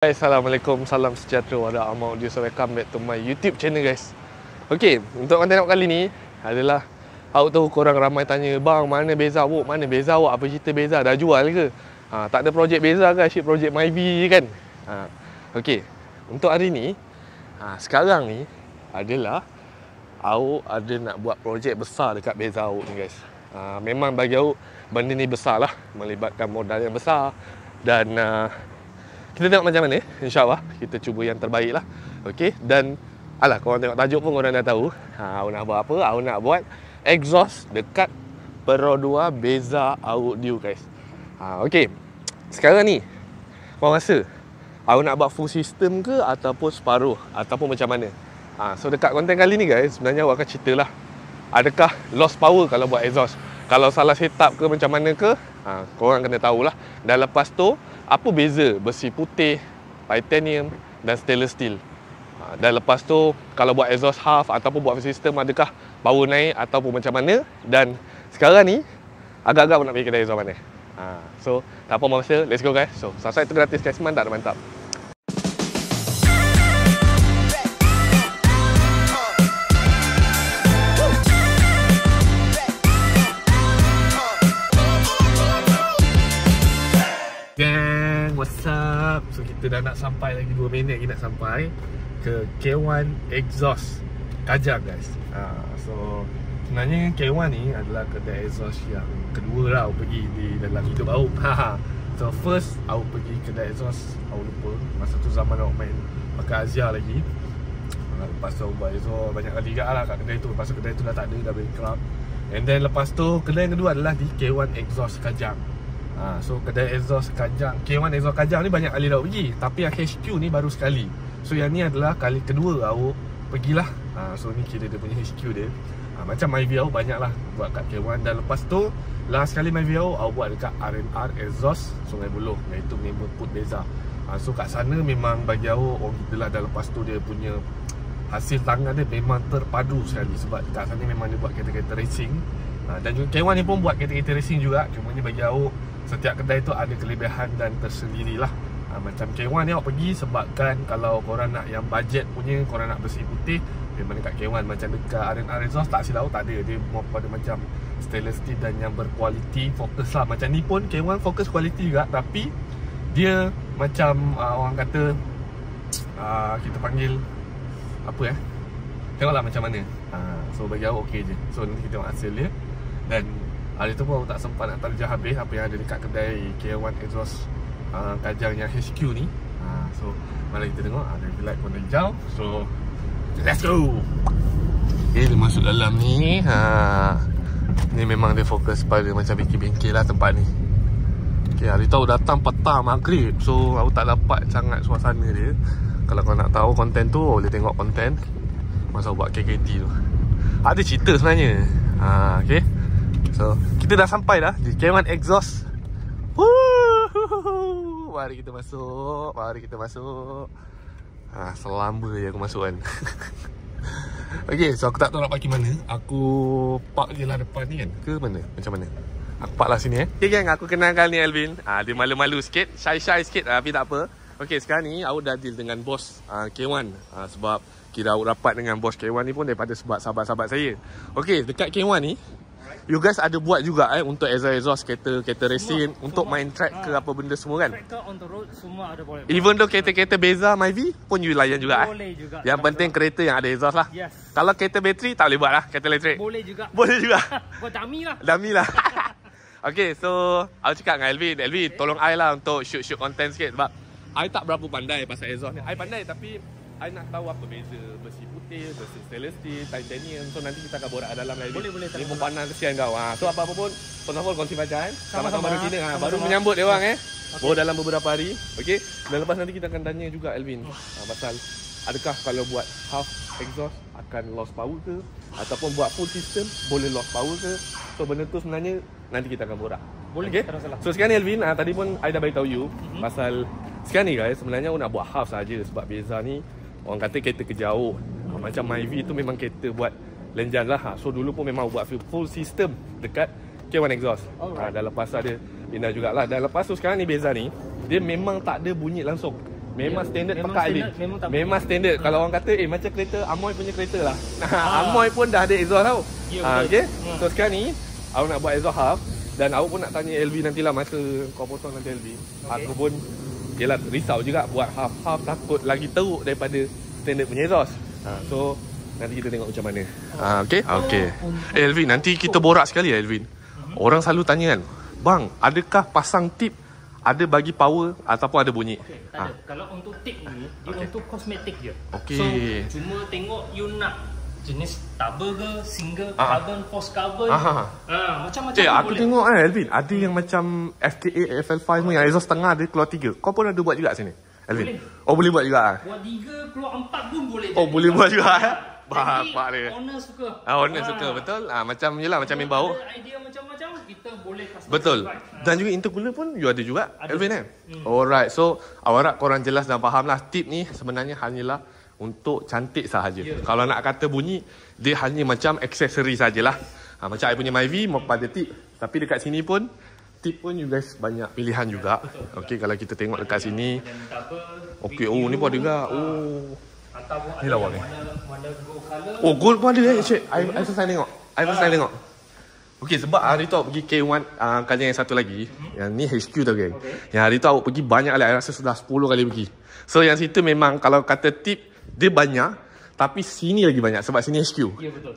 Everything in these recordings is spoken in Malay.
Hai, Assalamualaikum, salam sejahtera warahmatullahi wabarakatuh. So welcome back to my YouTube channel guys. Okay, untuk konten kali ni adalah aku tahu korang ramai tanya, bang mana beza awak, mana beza awak, apa cerita beza, dah jual ke? Tak ada projek beza ke, asyik projek Myvi kan? Okay, untuk hari ni sekarang ni adalah aku ada nak buat projek besar dekat beza awak ni guys. Memang bagi aku benda ni besar lah, melibatkan modal yang besar. Dan kita tengok macam mana, insyaAllah kita cuba yang terbaik lah. Okay, dan korang tengok tajuk pun korang dah tahu. Aku nak buat apa? Aku nak buat exhaust dekat Pro 2 Beza Audio guys. Okay, sekarang ni korang rasa aku nak buat full system ke ataupun separuh, ataupun macam mana? So dekat konten kali ni guys, sebenarnya aku akan cerita lah, adakah lost power kalau buat exhaust, kalau salah setup ke macam mana ke, korang kena tahulah. Dan lepas tu, apa beza besi putih, titanium dan stainless steel. Dan lepas tu, kalau buat exhaust half ataupun buat sistem, adakah power naik ataupun macam mana. Dan sekarang ni, agak-agak nak pergi kedai exhaust mana. So, tak apa masa, let's go guys. So, subscribe tu gratis guys, mantap. What's up? So kita dah nak sampai, lagi 2 minit lagi nak sampai ke K1 Exhaust Kajang guys. So sebenarnya K1 ni adalah kedai exhaust yang kedua lah aku pergi di dalam hidup aku. So first aku pergi kedai exhaust, aku lupa masa tu zaman aku main pakai Azia lagi. Lepas tu aku buat exhaust banyak kali juga lah kat kedai tu. Lepas tu kedai tu dah tak ada, dah bankrupt. And then lepas tu kedai yang kedua adalah di K1 Exhaust Kajang. So kedai exhaust Kajang, K1 Exhaust Kajang ni banyak kali dah pergi, tapi yang HQ ni baru sekali. So yang ni adalah kali kedua aku pergilah. So ni kira dia punya HQ dia. Macam Myvi aku banyak lah buat kat K1. Dan lepas tu last kali Myvi aku buat dekat R&R Exhaust Sungai Buloh, iaitu neighborhood Beza. So kat sana memang bagi aku gila lah. Dan lepas tu dia punya hasil tangan dia memang terpadu sekali, sebab kat sana memang dia buat kereta-kereta racing. Dan juga K1 ni pun buat kereta-kereta racing juga. Cuma ni bagi aku setiap kedai tu ada kelebihan dan tersendiri lah. Macam K1 ni awak pergi sebabkan kalau korang nak yang budget punya, korang nak besi putih, memang dekat K1. Macam dekat R&R Exhaust tak silap tak ada. Dia more pada macam stainless steel dan yang berkualiti, fokus lah. Macam ni pun K1 fokus kualiti juga, tapi dia macam orang kata kita panggil apa tengoklah macam mana. So bagi aku okey je. So nanti kita tengok hasil dia. Dan hari tu pun aku tak sempat nak terjah habis apa yang ada dekat kedai K1 Exhaust Kajang yang HQ ni. So mari kita tengok. Ada light pun dah hijau. So let's go. Okay, dia masuk dalam ni. Ni memang dia fokus pada macam bengkel-bengkel lah tempat ni. Okay, hari tu aku datang petang maghrib, so aku tak dapat sangat suasana dia. Kalau kau nak tahu konten tu, boleh tengok konten masa aku buat KKT tu. Ada cerita sebenarnya. Okay, so kita dah sampai dah di K1 Exhaust. Mari kita masuk. Selamba je aku masuk kan. Okay, so aku tak tahu nak park mana. Aku park je lah depan ni kan, ke mana, macam mana. Aku park lah sini Okay gang, aku kenalkan ni Alvin. Dia malu-malu sikit, shy sikit, tapi tak apa. Okay, sekarang ni aku dah deal dengan bos K1. Sebab kira aku rapat dengan bos K1 ni pun daripada sebab sahabat-sahabat saya. Okay, dekat K1 ni you guys ada buat juga untuk exhaust kereta racing, untuk main track ke apa benda semua kan? Tractor on the road semua ada boleh. Even though kereta-kereta Beza Myvi pun you layan juga Boleh juga. Yang penting kereta yang ada exhaust lah. Yes. Kalau kereta bateri tak boleh buat lah, kereta elektrik. Boleh juga. Buat dummy lah. Okay, so aku cakap dengan Elvin, tolong I lah untuk shoot content sikit. Sebab I tak berapa pandai pasal exhaust ni. I pandai tapi I nak tahu apa beza besi putih, besi stainless steel, titanium. So nanti kita akan borak dalam lagi. Boleh. Ni pun panas kesian kau. So apa-apa pun, Sonafol kongsi bacaan. Sama-sama baru kena. Baru Sama-sama. menyambut dia orang Okay. Baru dalam beberapa hari. Okay. Dan lepas nanti kita akan tanya juga Elvin pasal adakah kalau buat half exhaust akan lost power ke, ataupun buat full system boleh lost power ke. So benda tu sebenarnya nanti kita akan borak. Boleh, Okay. tak ada salah. So sekarang ni Elvin, tadi pun I dah beritahu you pasal sekarang ni guys, sebenarnya aku nak buat half saja. Sebab Beza ni orang kata kereta kejauh. Macam Myvi tu memang kereta buat lenjan lah. So dulu pun memang buat full system dekat K1 Exhaust. Dan lepas tu ada pindah jugalah. Dan lepas tu sekarang ni Beza ni, dia memang tak ada bunyi langsung. Memang standard pakai Alvin. Memang Memang standard. Kalau orang kata macam kereta Amoy punya kereta lah. Amoy pun dah ada exhaust tau. Okay. So sekarang ni aku nak buat exhaust half. Dan aku pun nak tanya LV nantilah masa kau potong nanti LV. Aku pun yelah risau juga buat half-half, takut lagi teruk daripada standard punya exhaust. So nanti kita tengok macam mana. Okay. Elvin, nanti kita borak sekali Elvin. Orang selalu tanya kan, bang, adakah pasang tip ada bagi power ataupun ada bunyi? Tak ada. Kalau untuk tip ni, dia untuk kosmetik je. Okay. So cuma tengok you nak jenis double ke, single, carbon, force carbon. Macam-macam aku boleh. Tengok Elvin, ada yang macam FK8, FL5 ni yang exhaust tengah dia keluar 3. Kau pun ada buat juga sini Elvin? Boleh. Boleh buat juga. Buat 3 keluar 4 pun boleh. Boleh buat juga. Bapak dia. Owner suka. Owner suka, betul. Macam yelah, macam main bau. Ada idea macam-macam, kita boleh customize. Betul. Dan juga intercooler pun you ada juga, Elvin Alright, so awak harap korang jelas dan faham lah. Tip ni sebenarnya hanyalah untuk cantik sahaja. Kalau nak kata bunyi, dia hanya macam aksesori sajalah. Macam I punya Myvi mau pada tip. Tapi dekat sini pun tip pun you guys banyak pilihan juga. Okey, kalau kita tengok dekat sini. Okey, ni pun ada juga. Ni lawa ni. Gold pun ada cik. I first time tengok. Okey, sebab hari tu aku pergi K1 kali yang satu lagi. Yang ni HQ tau geng. Yang hari tu aku pergi banyak kali. I rasa sudah 10 kali pergi. So yang situ memang kalau kata tip dia banyak, tapi sini lagi banyak sebab sini HQ. Ya betul.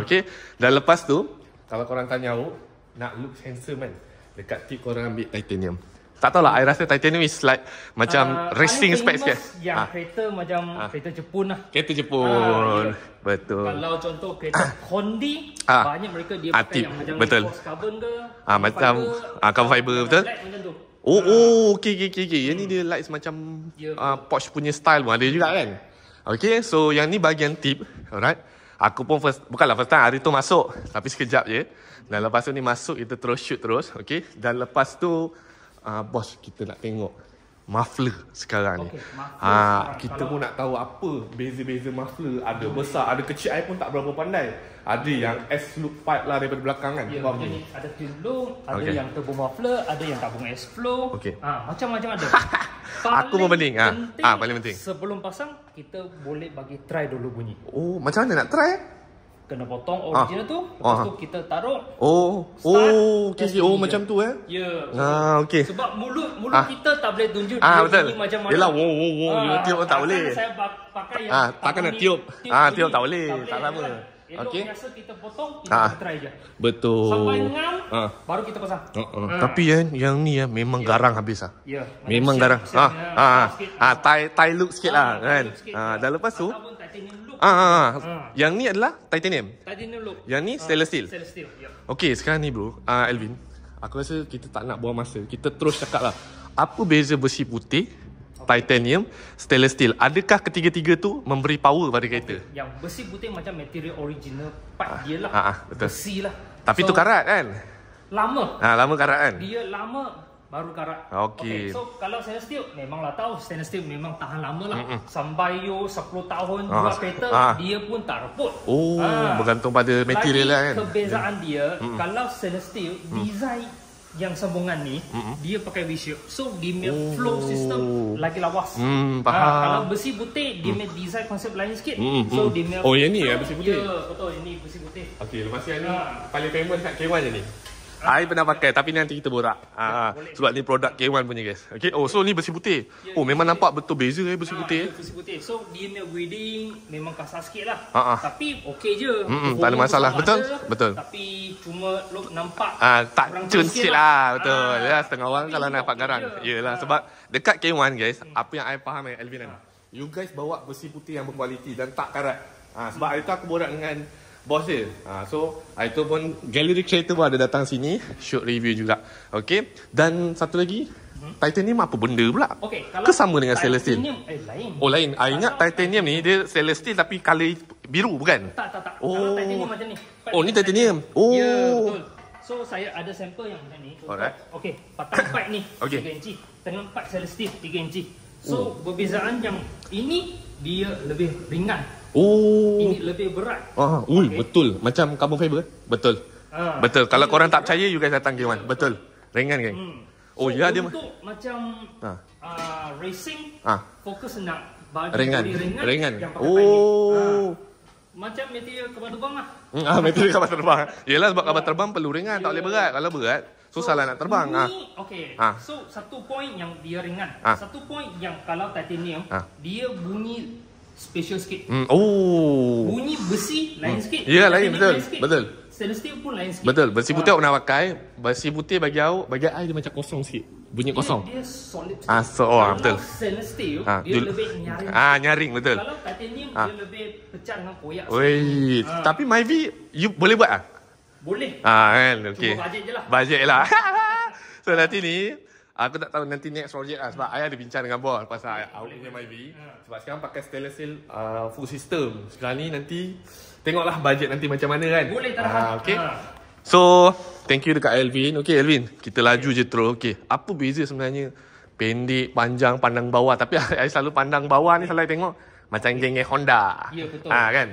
Okey. Dan lepas tu kalau korang tanya aku nak look handsome kan, dekat tip korang ambil titanium. Tak tahulah, I rasa titanium is like macam racing spec sikit. Yang kereta macam kereta Jepun lah. Kereta Jepun. Betul. Kalau contoh kereta Hondi, banyak mereka dia pakai tip. yang macam betul. force carbon ke, macam carbon fiber, betul. Macam tu. Okey. Yang ni dia light semacam Porsche punya style pun ada juga kan. Okay, so yang ni bahagian tip. Alright. Aku pun bukanlah first time hari tu masuk, tapi sekejap je. Dan lepas tu ni masuk, kita terus shoot terus. Okay. Dan lepas tu bos, kita nak tengok muffler sekarang ni. Kita pun nak tahu apa beza-beza muffler. Ada besar, ada kecil. I pun tak berapa pandai. Ada yang S-loop pipe lah daripada belakang kan. Ya, ni ada twin loop, ada yang turbo muffler, ada yang tabung S-flow. Macam-macam ada. Aku pun penting. Paling penting. Sebelum pasang, kita boleh bagi try dulu bunyi. Macam mana nak try? Kena potong original tu, lepas tu kita taruh. Okay. Macam tu Ya. Okay. Sebab mulut kita tak boleh tunjuk betul. macam mana. Yelah, tiup tak boleh. Saya pakai yang takkan nak tiup. Tiup tak boleh. Tak lama. Okay. Biasa kita potong, kita try je. Betul. Sampai ngam, baru kita pasang. Tapi yang ni memang garang habis lah. Ya. Memang garang. Thai look sikit lah kan. Dan lepas tu yang ni adalah titanium. Titanium look. Yang ni stainless steel. Stainless steel. Ya. Okay, sekarang ni bro, Elvin, aku rasa kita tak nak buang masa. Kita terus cakap lah, apa beza besi putih, titanium, stainless steel? Adakah ketiga-tiga tu memberi power pada kereta? Yang besi putih macam material original part dia lah. Betul. Besi lah. Tapi tu karat kan? Lama. Lama karat kan? Dia lama baru karat. Okay. So kalau stainless steel, memanglah tahu stainless steel memang tahan lama lah. Sampai 10 tahun buat kereta, dia pun tak reput. Bergantung pada material lah kan. Kebezaan dia, kalau stainless steel, design yang sambungan ni, dia pakai V-shape. So dia punya flow system lagi lawas. Kalau besi putih, dia punya design konsep lain sikit. So dia punya yang ni besi putih? Ya, betul. Ini besi putih. Okay, lepas yang ni paling famous kat K1 je ni. I pernah pakai, tapi nanti kita borak. Sebab ni produk K1 punya guys. Okay. So ni besi putih. Memang nampak betul beza besi putih. Besi putih. So dia punya welding memang kasar sikit lah. Tapi okey je. Tak ada masalah. Betul. Tapi cuma look nampak tak cun sikit lah. Betul. Setengah orang kalau nampak garang. Yelah, sebab dekat K1 guys, apa yang I faham Elvin, you guys bawa besi putih yang berkualiti dan tak karat. Sebab hari tu aku borak dengan bos dia. So hari tu pun Gallery Creator pun ada datang sini shoot review juga. Okay. Dan satu lagi, titanium apa benda pula? Okay, ke sama dengan stainless steel? Lain. Lain. I ingat titanium ni dia stainless steel tapi color biru bukan? Tak. Kalau titanium macam ni. Ni titanium. Ya, betul. So saya ada sampel yang macam ni. Alright. Okay, patang pipe ni 3 inci, tengah pipe stainless steel 3 inci. So perbezaan yang ini dia lebih ringan. Ini lebih berat. Betul. Macam carbon fiber. Betul. Betul. Kalau korang tak percaya, you guys datang K1. Betul. Ringan kan? Oh ya, dia untuk macam racing, fokus nak bagi ringan. Yang pakai macam material kapal terbang lah. Material kapal terbang. Yelah, sebab kapal terbang perlu ringan, tak boleh berat. Kalau berat, susah lah nak terbang. Okay. So satu point yang dia ringan. Satu point yang kalau titanium, dia bunyi special sikit. Bunyi besi lain sikit. Ya, lain, betul. Stainless steel pun lain sikit. Betul. Besi putih aku pernah pakai. Besi putih bagi I dia macam kosong sikit. Bunyi kosong. Dia solid sikit. Betul. Kalau stainless steel, dia lebih nyaring. Nyaring, betul. Kalau titanium, dia lebih pecah dengan koyak. Weh, tapi Myvi, you boleh buat tak? Boleh. Kan, okey. Cuma bajet je lah. Bajet lah. So nanti ni, aku tak tahu nanti next project lah. Sebab I ada bincang dengan bos pasal awak punya Myvi. Sebab sekarang pakai stainless steel full system. Sekarang ni nanti, tengoklah bajet nanti macam mana kan. Boleh tak ada. Okay. So, thank you dekat Alvin. Okay Alvin, kita laju je terus. Okay, apa beza sebenarnya pendek, panjang, pandang bawah? Tapi I selalu pandang bawah ni selalu tengok macam geng-geng Honda. Ya betul. Kan?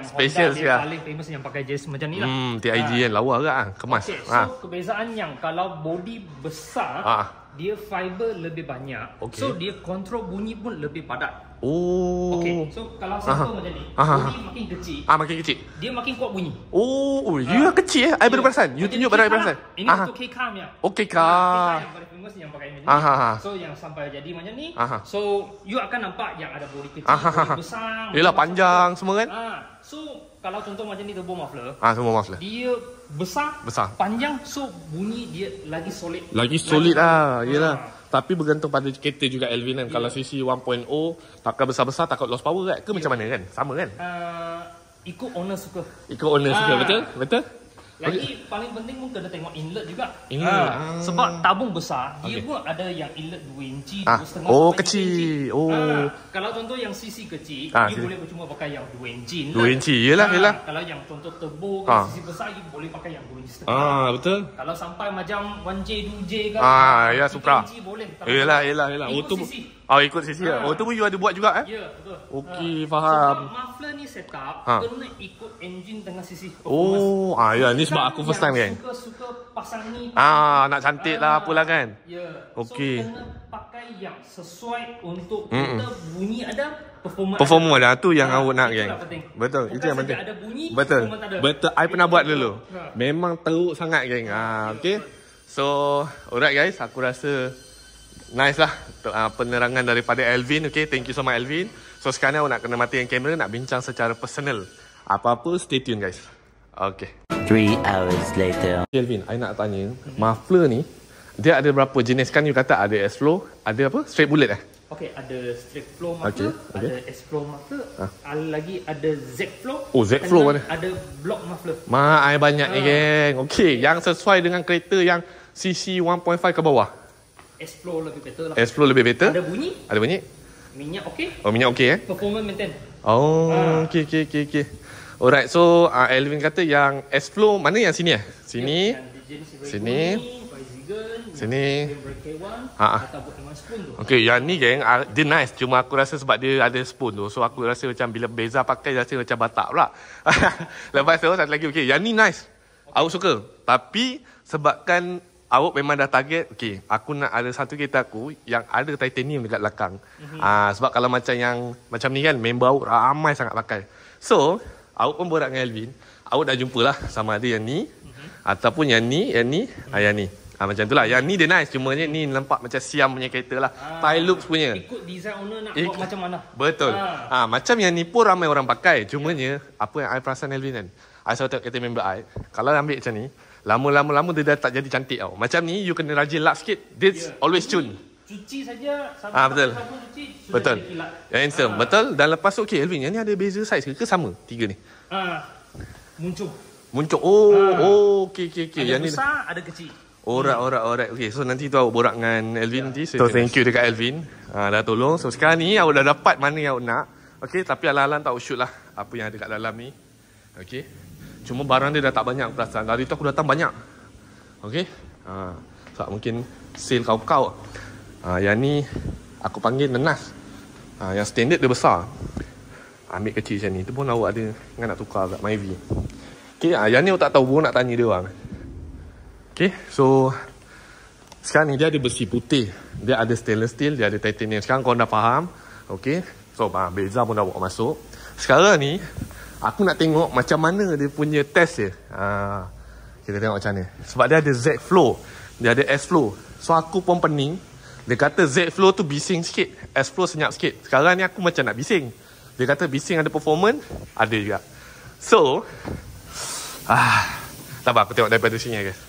Special Honda dia paling famous yang pakai jersey macam ni lah. TIG kan lawa ke kemas. Okay, so kebezaan yang kalau body besar, dia fiber lebih banyak. So dia kontrol bunyi pun lebih padat. Okay, so kalau simple macam ni, body makin kecil. Makin kecil. Dia makin kuat bunyi. You kecil I baru perasan. You tunjuk baru I perasan. Ini untuk K-Car punya. K-Car yang paling famous yang pakai ni. So yang sampai jadi macam ni. So you akan nampak yang ada body kecil, body besar. Yelah panjang semua kan. So kalau contoh macam ni turbo muffler. Turbo muffler. Dia besar, panjang, so bunyi dia lagi solid. Lagi solid lah, yelah. Tapi bergantung pada kereta juga Alvin kan. Kalau CC 1.0 takkan besar-besar takut lost power kan? Ke macam mana kan? Sama kan? Ikut owner suka. Betul? Lagi paling penting pun kena tengok inlet juga. Sebab tabung besar, dia pun ada yang inlet 2 inci, 2,5 kecil. Kalau contoh yang CC kecil, you boleh cuma pakai yang 2 inci inlet. 2 inci, yelah. Kalau yang contoh turbo kan, CC besar, you boleh pakai yang 2 inci setengah. Betul. Kalau sampai macam 1J, 2J kan, ya Supra. Boleh. Yelah. Ikut CC. Ikut CC lah. Tu pun you ada buat juga Ya, betul. Okey, faham. Sebab muffler ni setup kena ikut engine dengan CC. Ya ni sebab aku first time kan. Suka pasang ni. Nak cantik lah apalah kan. Ya. Okey. So kena pakai yang sesuai untuk kita bunyi ada, performa ada tu yang awak nak kan. Betul. Itu yang penting. Ada bunyi, betul. I pernah buat dulu. Memang teruk sangat geng. Okey. So, alright guys, aku rasa nice lah penerangan daripada Alvin. Okay, thank you so much Alvin. So sekarang awak nak kena matikan kamera, nak bincang secara personal. Apa-apa stay tune guys. Okay. 3 hours later. Alvin, I nak tanya, muffler ni dia ada berapa jenis? Kan you kata ada S-Flow, ada apa? Straight bullet Okay, ada straight flow muffler, ada S-Flow muffler, lagi ada Z-Flow. Z-Flow mana? Ada block muffler. I banyak ni geng. Okay, yang sesuai dengan kereta yang CC 1.5 ke bawah. S-Flow lebih better lah. S-Flow lebih better? Ada bunyi? Ada bunyi? Minyak okey? Minyak okey Performance maintain. Okey. Alright, so Alvin kata yang S-Flow mana yang sini Sini. Sini. Sini. Okey, yang ni geng, dia nice. Cuma aku rasa sebab dia ada spoon tu. So aku rasa macam bila Beza pakai rasa macam batak pula. Lepas tu satu lagi, okey, yang ni nice. Aku suka. Tapi sebabkan awak memang dah target, okey, aku nak ada satu kereta aku yang ada titanium dekat belakang. Sebab kalau macam yang macam ni kan, member awak ramai sangat pakai. So, awak pun borak dengan Alvin, awak dah jumpalah sama ada yang ni ataupun yang ni. Macam itulah. Yang ni dia nice, cuma ni nampak macam Siam punya kereta lah. Tie loops punya. Ikut design owner nak buat macam mana. Betul. Macam yang ni pun ramai orang pakai. Cumanya apa yang I perasan Alvin kan, I selalu tengok kereta member I, kalau ambil macam ni, lama-lama dia dah tak jadi cantik tau. Macam ni you kena rajin lap sikit, this always tune. Cuci saja betul. Cuci, betul. Yang handsome. Betul. Dan lepas tu okey Alvin, yang ni ada beza saiz ke sama? Tiga ni. Muncul. Okey. Yang ni besar, ada kecil. Alright. Okay, so nanti tu awak borak dengan Alvin nanti. So thank you dekat Alvin. Dah tolong. So sekarang ni awak dah dapat mana yang awak nak. Okay, tapi alang-alang tak shoot lah apa yang ada kat dalam ni. Okay. Cuma barang dia dah tak banyak perasan. Hari tu aku datang banyak. Okay. So mungkin sale kau. Yang ni aku panggil nenas. Yang standard dia besar. Ambil kecil macam ni. Tu pun awak ada kan nak tukar kat Myvi. Okay, yang ni aku tak tahu pun nak tanya dia orang. Okay, so Sekarang ni dia ada besi putih, dia ada stainless steel, dia ada titanium. Sekarang korang dah faham. Okay, so beza pun dah bawa masuk. Sekarang ni aku nak tengok macam mana dia punya test dia. Kita tengok macam ni. Sebab dia ada Z flow, dia ada S flow. So aku pun pening. Dia kata Z flow tu bising sikit, S flow senyap sikit. Sekarang ni aku macam nak bising. Dia kata bising ada performance, ada juga. So sabar aku tengok daripada sini guys.